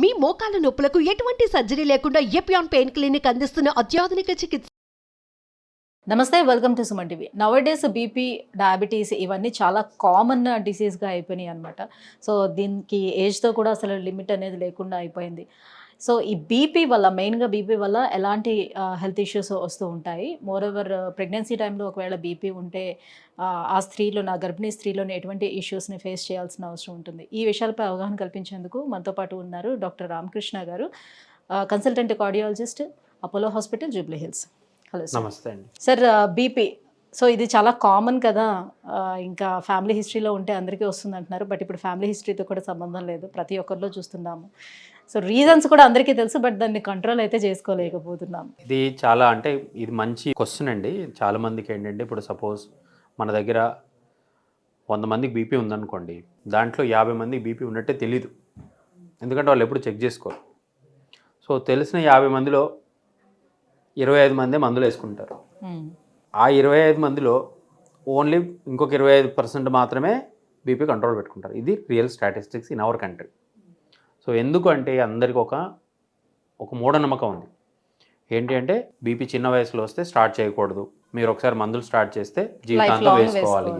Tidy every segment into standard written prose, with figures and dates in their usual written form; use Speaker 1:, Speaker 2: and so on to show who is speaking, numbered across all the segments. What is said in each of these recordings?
Speaker 1: మీ మోకాల నొప్పులకు ఎటువంటి సర్జరీ లేకుండా ఎపియాన్ పెయిన్ క్లినిక్ అందిస్తున్న అత్యాధునిక చికిత్స.
Speaker 2: నమస్తే, welcome to Suman TV. Nowadays BP, diabetes ఇవన్నీ చాలా కామన్ డిసీజ్గా అయిపోయినాయి అనమాట. సో దీనికి ఏజ్తో కూడా అసలు లిమిట్ అనేది లేకుండా అయిపోయింది. సో ఈ బీపీ వల్ల, మెయిన్గా బీపీ వల్ల ఎలాంటి హెల్త్ ఇష్యూస్ వస్తూ ఉంటాయి. మోరోవర్ ప్రెగ్నెన్సీ టైంలో ఒకవేళ బీపీ ఉంటే ఆ స్త్రీలో, నా గర్భిణీ స్త్రీలోని ఎటువంటి ఇష్యూస్ని ఫేస్ చేయాల్సిన అవసరం ఉంటుంది. ఈ విషయాలపై అవగాహన కల్పించేందుకు మనతో పాటు ఉన్నారు డాక్టర్ రామకృష్ణ గారు, consultant cardiologist, Apollo hospital, Jubilee hills. Hello sir.
Speaker 3: నమస్తే అండి.
Speaker 2: సార్, బీపీ సో ఇది చాలా కామన్ కదా, ఇంకా ఫ్యామిలీ హిస్టరీలో ఉంటే అందరికీ వస్తుంది అంటున్నారు. బట్ ఇప్పుడు ఫ్యామిలీ హిస్టరీతో కూడా సంబంధం లేదు, ప్రతి ఒక్కరిలో చూస్తున్నాము. సో రీజన్స్ కూడా అందరికీ తెలుసు, బట్ దాన్ని కంట్రోల్ అయితే చేసుకోలేకపోతున్నాం.
Speaker 3: ఇది చాలా అంటే ఇది మంచి క్వశ్చన్ అండి. చాలా మందికి ఏంటంటే, ఇప్పుడు సపోజ్ మన దగ్గర 100 మందికి బీపీ ఉందనుకోండి, దాంట్లో 50 మందికి బీపీ ఉన్నట్టే తెలీదు, ఎందుకంటే వాళ్ళు ఎప్పుడు చెక్ చేసుకోరు. సో తెలిసిన 50 మందిలో 25 మందే మందులు వేసుకుంటారు. ఆ 25 మందిలో ఓన్లీ ఇంకొక 25% మాత్రమే బీపీ కంట్రోల్ పెట్టుకుంటారు. ఇది real statistics in our country. So ఎందుకు అంటే అందరికి ఒక మూఢనమ్మకం ఉంది. ఏంటి అంటే, బీపీ చిన్న వయసులో వస్తే స్టార్ట్ చేయకూడదు, మీరు ఒకసారి మందులు స్టార్ట్ చేస్తే జీవితాంతం వేసుకోవాలి.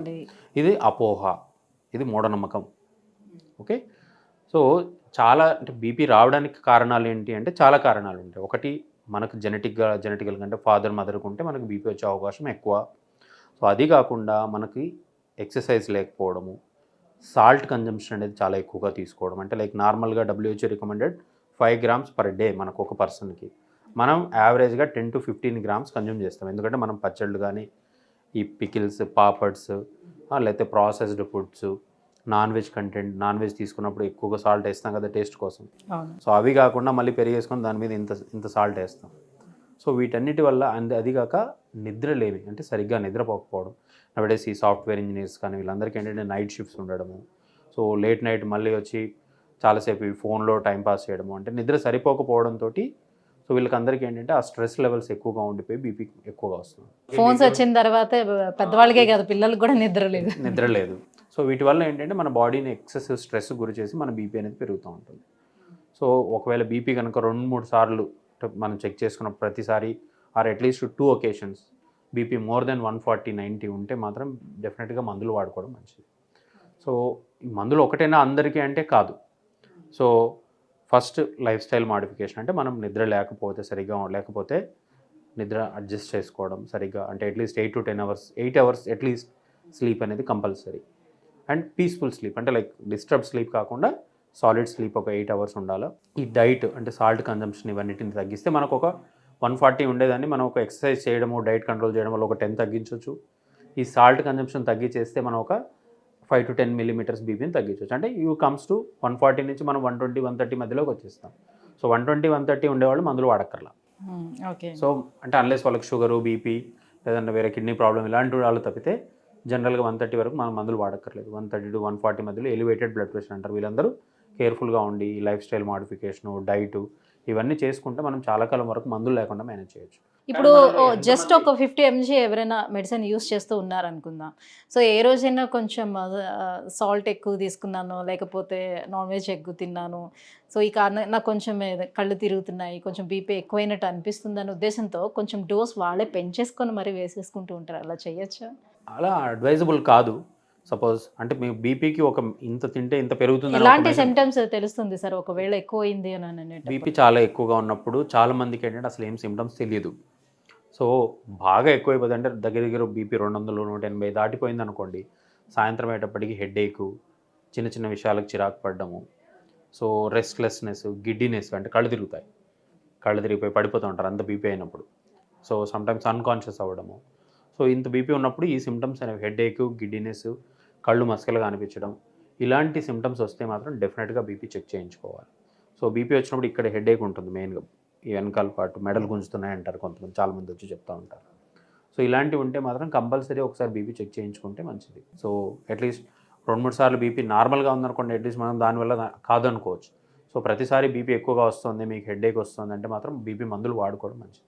Speaker 3: ఇది అపోహ, ఇది మూఢనమ్మకం. ఓకే. సో చాలా అంటే బీపీ రావడానికి కారణాలు ఏంటి అంటే, చాలా కారణాలు ఉంటాయి. ఒకటి, మనకు జెనెటికల్ అంటే ఫాదర్ మదర్కి ఉంటే మనకు బీపీ వచ్చే అవకాశం ఎక్కువ. సో అది కాకుండా మనకి ఎక్సర్సైజ్ లేకపోవడము, సాల్ట్ కన్జంప్షన్ అనేది చాలా ఎక్కువగా తీసుకోవడం. అంటే లైక్ నార్మల్గా WHO recommended 5 grams per day మనకు ఒక పర్సన్కి. మనం యావరేజ్గా 10 to 15 grams కన్జ్యూమ్ చేస్తాం. ఎందుకంటే మనం పచ్చళ్ళు కానీ, ఈ పికిల్స్, పాపడ్స్, లేకపోతే ప్రాసెస్డ్ ఫుడ్స్, నాన్ వెజ్ తీసుకున్నప్పుడు ఎక్కువగా సాల్ట్ వేస్తాం కదా టేస్ట్ కోసం. సో అవి కాకుండా మళ్ళీ పెరిగేసుకొని దాని మీద ఇంత సాల్ట్ వేస్తాం. సో వీటన్నిటి వల్ల అది కాక నిద్రలేమి, అంటే సరిగ్గా నిద్రపోకపోవడం. నవడేస్ ఈ సాఫ్ట్వేర్ ఇంజనీర్స్ కానీ వీళ్ళందరికీ ఏంటంటే నైట్ షిఫ్ట్స్ ఉండడము. సో లేట్ నైట్ మళ్ళీ వచ్చి చాలాసేపు ఈ ఫోన్లో టైంపాస్ చేయడము, అంటే నిద్ర సరిపోకపోవడంతో సో వీళ్ళకందరికీ ఏంటంటే ఆ స్ట్రెస్ లెవెల్స్ ఎక్కువగా ఉండిపోయి బీపీ ఎక్కువగా వస్తుంది.
Speaker 2: ఫోన్స్ వచ్చిన తర్వాత పెద్దవాళ్ళకే కాదు, పిల్లలకు కూడా నిద్ర లేదు.
Speaker 3: సో వీటి వల్ల ఏంటంటే మన బాడీని ఎక్సెసివ్ స్ట్రెస్ గురి చేసి మన బీపీ అనేది పెరుగుతూ ఉంటుంది. సో ఒకవేళ బీపీ కనుక 2-3 సార్లు మనం చెక్ చేసుకున్న ప్రతిసారి, or at least 2 occasions BP more than 140/90 ఉంటే మాత్రం డెఫినెట్గా మందులు వాడుకోవడం మంచిది. సో ఈ మందులు ఒకటైనా అందరికీ అంటే కాదు. So first life style modification, అంటే మనం నిద్ర లేకపోతే నిద్ర అడ్జస్ట్ చేసుకోవడం సరిగ్గా, అంటే at least 8 to 10 hours, 8 hours at least sleep అనేది కంపల్సరీ. అండ్ పీస్ఫుల్ స్లీప్, అంటే లైక్ డిస్టర్బ్ స్లీప్ కాకుండా సాలిడ్ స్లీప్ ఒక 8 hours ఉండాలి. ఈ డైట్ అంటే సాల్ట్ కన్జంప్షన్ ఇవన్నిటిని తగ్గిస్తే మనకు ఒక 140 ఉండేదాన్ని మనం ఒక ఎక్సర్సైజ్ చేయడము, డైట్ కంట్రోల్ చేయడం వల్ల ఒక 10 తగ్గించవచ్చు. ఈ సాల్ట్ కన్జంప్షన్ తగ్గించేస్తే మనం ఒక 5 to 10 millimeters బీపీని తగ్గించవచ్చు. అంటే యూ కమ్స్ టు 140 నుంచి మనం 120-130 మధ్యలోకి వచ్చేస్తాం. సో 120-130 ఉండేవాళ్ళు మందులు వాడక్కర్లా. సో అంటే అన్లెస్ వాళ్ళకి షుగరు, బీపీ, లేదంటే వేరే కిడ్నీ ప్రాబ్లం ఇలాంటి వాళ్ళు తప్పితే జనరల్గా 130 వరకు మనం మందులు వాడక్కర్లేదు. 130 to 140 మధ్యలో ఎలివేటెడ్ బ్లడ్ ప్రెషర్ అంటారు. వీళ్ళందరూ కేర్ఫుల్గా ఉండి లైఫ్ స్టైల్ మాడిఫికేషను, డైటు ఇవన్నీ చేసుకుంటే మనం చాలా కాలం వరకు మందులు లేకుండా మేనేజ్ చేయొచ్చు.
Speaker 2: ఇప్పుడు జస్ట్ ఒక 50 mg ఎవరైనా మెడిసిన్ యూస్ చేస్తూ ఉన్నారనుకుందాం. సో ఏ రోజైనా కొంచెం సాల్ట్ ఎక్కువ తీసుకున్నాను, లేకపోతే నాన్ వెజ్ ఎక్కువ తిన్నాను, సో ఈ కారణం నాకు కొంచెం కళ్ళు తిరుగుతున్నాయి, కొంచెం బీపీ ఎక్కువైనట్టు అనిపిస్తుంది అనే ఉద్దేశంతో కొంచెం డోస్ వాళ్ళే పెంచేసుకొని మరీ వేసేసుకుంటూ ఉంటారు. అలా చేయొచ్చా?
Speaker 3: అలా అడ్వైజబుల్ కాదు. సపోజ్ అంటే మీ బీపీకి ఒక ఇంత తింటే ఇంత పెరుగుతుంది,
Speaker 2: ఎలాంటి సిమ్టమ్స్ తెలుస్తుంది సార్ ఒకవేళ ఎక్కువ అయింది అని?
Speaker 3: బీపీ చాలా ఎక్కువగా ఉన్నప్పుడు చాలా మందికి ఏంటంటే అసలు ఏం సిమ్టమ్స్ తెలియదు. సో బాగా ఎక్కువైపోతుంది అంటే దగ్గర బీపీ 200-180 దాటిపోయింది అనుకోండి, సాయంత్రం అయ్యేటప్పటికి హెడేకు, చిన్న విషయాలకు చిరాకు పడ్డము, సో రెస్ట్లెస్నెస్, గిడ్డినెస్, అంటే కళ్ళు తిరిగిపోయి పడిపోతూ ఉంటారు అంత బీపీ అయినప్పుడు. సో సమ్టైమ్స్ అన్కాన్షియస్ అవ్వడము. సో ఇంత బీపీ ఉన్నప్పుడు ఈ సిమ్టమ్స్ అనేవి హెడేకు, గిడ్డినెస్, కళ్ళు మసకలుగా అనిపించడం, ఇలాంటి సిమ్టమ్స్ వస్తే మాత్రం డెఫినెట్గా బీపీ చెక్ చేయించుకోవాలి. సో బీపీ వచ్చినప్పుడు ఇక్కడ హెడేక్ ఉంటుంది మెయిన్గా, ఈ వెనకాల పాటు మెడలు గుంజుతున్నాయి అంటారు కొంతమంది, చాలామంది వచ్చి చెప్తూ ఉంటారు. సో ఇలాంటివి ఉంటే మాత్రం కంపల్సరీ ఒకసారి బీపీ చెక్ చేయించుకుంటే మంచిది. సో అట్లీస్ట్ 2-3 సార్లు బీపీ నార్మల్గా ఉందనుకోండి, అట్లీస్ట్ మనం దానివల్ల కాదనుకోవచ్చు. సో ప్రతిసారి బీపీ ఎక్కువగా వస్తుంది, మీకు హెడేక్ వస్తుంది అంటే మాత్రం బీపీ మందులు వాడుకోవడం మంచిది.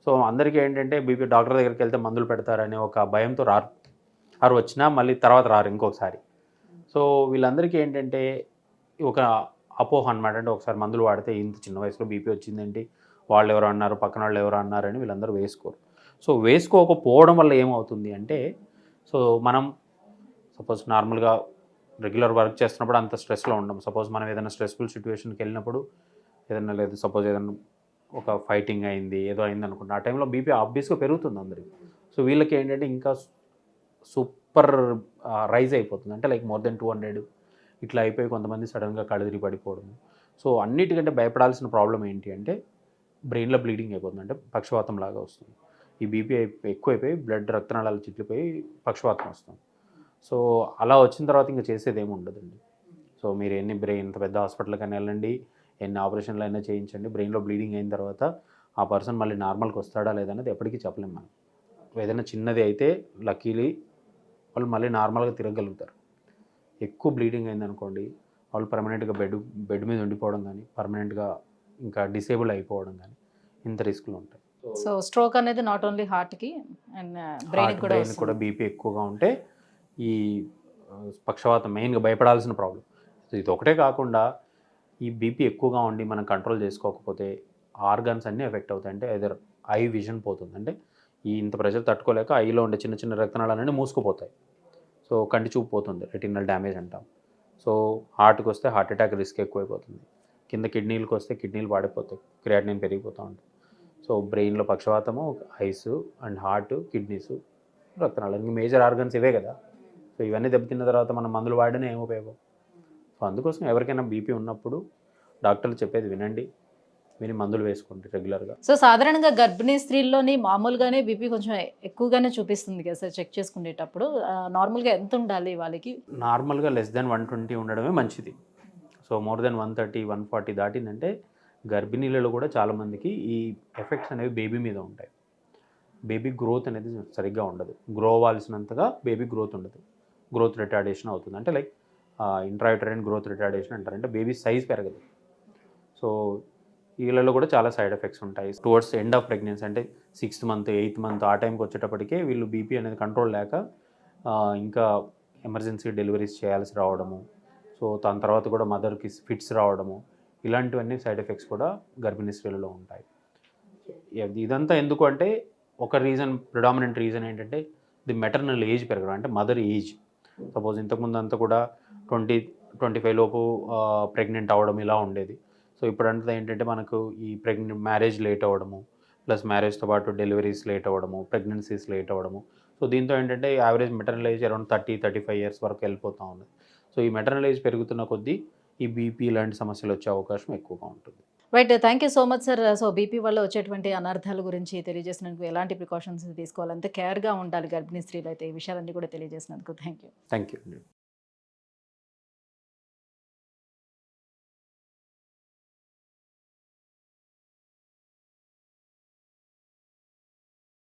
Speaker 3: సో అందరికీ ఏంటంటే బీపీ డాక్టర్ దగ్గరికి వెళ్తే మందులు పెడతారనే ఒక భయంతో రారు, వచ్చినా మళ్ళీ తర్వాత రారు ఇంకొకసారి. సో వీళ్ళందరికీ ఏంటంటే ఒక అపోహ అనమాట. అంటే ఒకసారి మందులు వాడితే ఇంత చిన్న వయసులో బీపీ వచ్చిందేంటి, వాళ్ళు ఎవరో అన్నారు, పక్కన వాళ్ళు ఎవరో అన్నారని వీళ్ళందరూ వేసుకోరు. సో వేసుకోకపోవడం వల్ల ఏమవుతుంది అంటే, సో మనం సపోజ్ నార్మల్గా రెగ్యులర్ వర్క్ చేస్తున్నప్పుడు అంత స్ట్రెస్లో ఉండం. సపోజ్ మనం ఏదైనా స్ట్రెస్ఫుల్ సిచ్యువేషన్కి వెళ్ళినప్పుడు ఏదైనా లేదు, సపోజ్ ఏదైనా ఒక ఫైటింగ్ అయింది, ఏదో అయింది అనుకుంటా, ఆ టైంలో బీపీ ఆబ్వియస్గా పెరుగుతుంది అందరికి. సో వీళ్ళకి ఏంటంటే ఇంకా సూపర్ రైజ్ అయిపోతుంది. అంటే లైక్ మోర్ దెన్ 200 ఇట్లా అయిపోయి కొంతమంది సడన్గా కళ్ళుదిరి పడిపోవడము. సో అన్నిటికంటే భయపడాల్సిన ప్రాబ్లం ఏంటి అంటే బ్రెయిన్లో బ్లీడింగ్ అయిపోతుంది, అంటే పక్షవాతం లాగా వస్తుంది. ఈ బీపీ ఎక్కువైపోయి బ్లడ్ రక్తనాళాలు చిట్లిపోయి పక్షవాతం వస్తుంది. సో అలా వచ్చిన తర్వాత ఇంకా చేసేది ఏమి ఉండదండి. సో మీరు ఇంత పెద్ద హాస్పిటల్కైనా వెళ్ళండి, ఎన్ని ఆపరేషన్లు అయినా చేయించండి, బ్రెయిన్లో బ్లీడింగ్ అయిన తర్వాత ఆ పర్సన్ మళ్ళీ నార్మల్కి వస్తాడా లేదనేది ఎప్పటికీ చెప్పలేము మనం. ఏదైనా చిన్నది అయితే లక్కీలీ వాళ్ళు మళ్ళీ నార్మల్గా తిరగలుగుతారు. ఎక్కువ బ్లీడింగ్ అయిందనుకోండి, వాళ్ళు పర్మనెంట్గా బెడ్ మీద ఉండిపోవడం కానీ, పర్మనెంట్గా ఇంకా డిసేబుల్ అయిపోవడం కానీ ఇంత రిస్క్లు ఉంటాయి.
Speaker 2: సో స్ట్రోక్ అనేది నాట్ ఓన్లీ హార్ట్కి అండ్ బ్రెయిన్
Speaker 3: కూడా బీపీ ఎక్కువగా ఉంటే ఈ పక్షవాతం మెయిన్గా భయపడాల్సిన ప్రాబ్లం. ఇది ఒకటే కాకుండా ఈ బీపీ ఎక్కువగా ఉండి మనం కంట్రోల్ చేసుకోకపోతే ఆర్గాన్స్ అన్నీ ఎఫెక్ట్ అవుతాయి. అంటే ఎదర్ ఐ విజన్ పోతుంది, అంటే ఈ ఇంత ప్రెషర్ తట్టుకోలేక ఐలో ఉండే చిన్న చిన్న రక్తనాళాలన్నీ మూసుకుపోతాయి. సో కంటి చూపు పోతుంది, రెటినల్ డ్యామేజ్ అంటాం. సో హార్ట్కి వస్తే హార్ట్ అటాక్ రిస్క్ ఎక్కువైపోతుంది. కింద కిడ్నీలకు వస్తే కిడ్నీలు పాడిపోతాయి, క్రియాటినిన్ పెరిగిపోతూ ఉంటుంది. సో బ్రెయిన్లో పక్షవాతము, ఐస్ అండ్ హార్ట్, కిడ్నీస్, రక్తనాళాలు, ఇంక మేజర్ ఆర్గన్స్ ఇవే కదా. సో ఇవన్నీ దెబ్బతిన్న తర్వాత మనం మందులు వాడినా ఏం ఉపయోగం. సో అందుకోసం ఎవరికైనా బీపీ ఉన్నప్పుడు డాక్టర్లు చెప్పేది వినండి, విని మందులు వేసుకోండి రెగ్యులర్గా.
Speaker 2: సో సాధారణంగా గర్భిణీ స్త్రీల్లోని మామూలుగానే బీపీ కొంచెం ఎక్కువగానే చూపిస్తుంది కదా సార్, చెక్ చేసుకునేటప్పుడు నార్మల్గా ఎంత ఉండాలి వాళ్ళకి?
Speaker 3: నార్మల్గా లెస్ దెన్ 120 ఉండడమే మంచిది. సో మోర్ దెన్ 130, 140 దాటిందంటే గర్భిణీలలో కూడా చాలామందికి ఈ ఎఫెక్ట్స్ అనేవి బేబీ మీద ఉంటాయి. బేబీ గ్రోత్ అనేది సరిగ్గా ఉండదు, గ్రో అవ్వాల్సినంతగా బేబీ గ్రోత్ ఉండదు, గ్రోత్ రిటార్డేషన్ అవుతుంది. అంటే లైక్ ఇంట్రాయూటరైన్ గ్రోత్ రిటార్డేషన్ అంటారు, అంటే బేబీ సైజ్ పెరగదు. సో వీళ్ళలో కూడా చాలా సైడ్ ఎఫెక్ట్స్ ఉంటాయి. టువర్డ్స్ ఎండ్ ఆఫ్ ప్రెగ్నెన్సీ అంటే 6th మంత్ 8th మంత్ ఆ టైంకి వచ్చేటప్పటికే వీళ్ళు బీపీ అనేది కంట్రోల్ లేక ఇంకా ఎమర్జెన్సీ డెలివరీస్ చేయాల్సి రావడము, సో దాని తర్వాత కూడా మదర్కి ఫిట్స్ రావడము, ఇలాంటివన్నీ సైడ్ ఎఫెక్ట్స్ కూడా గర్భిణీ స్త్రీలలో ఉంటాయి. ఇదంతా ఎందుకు అంటే ఒక రీజన్, ప్రిడామినెంట్ రీజన్ ఏంటంటే ది మెటర్నల్ ఏజ్ పెరగడం, అంటే మదర్ ఏజ్. సపోజ్ ఇంతకుముందు అంతా కూడా 20-25 లోపు ప్రెగ్నెంట్ అవ్వడం ఇలా ఉండేది. సో ఇప్పుడంతా ఏంటంటే మనకు ఈ మ్యారేజ్ లేట్ అవ్వడము, ప్లస్ మ్యారేజ్తో పాటు డెలివరీస్ లేట్ అవ్వడము, ప్రెగ్నెన్సీస్ లేట్ అవ్వడము. సో దీంతో ఏంటంటే average maternal age around 30-35 years వరకు వెళ్ళిపోతూ ఉంది. సో ఈ మెటర్నల్ ఏజ్ పెరుగుతున్న కొద్దీ ఈ బీపీ ఇలాంటి సమస్యలు వచ్చే అవకాశం ఎక్కువగా ఉంటుంది.
Speaker 2: Right, thank you so much sir. So BP వల్ల వచ్చేటువంటి అనర్థాల గురించి తెలియజేసినందుకు, ఎలాంటి ప్రికాషన్స్ తీసుకోవాలి, అంత కేర్గా ఉండాలి గర్భిణీ స్త్రీలు అయితే, ఈ విషయాలన్నీ కూడా తెలియజేసినందుకు థ్యాంక్ యూ.
Speaker 3: Thank you.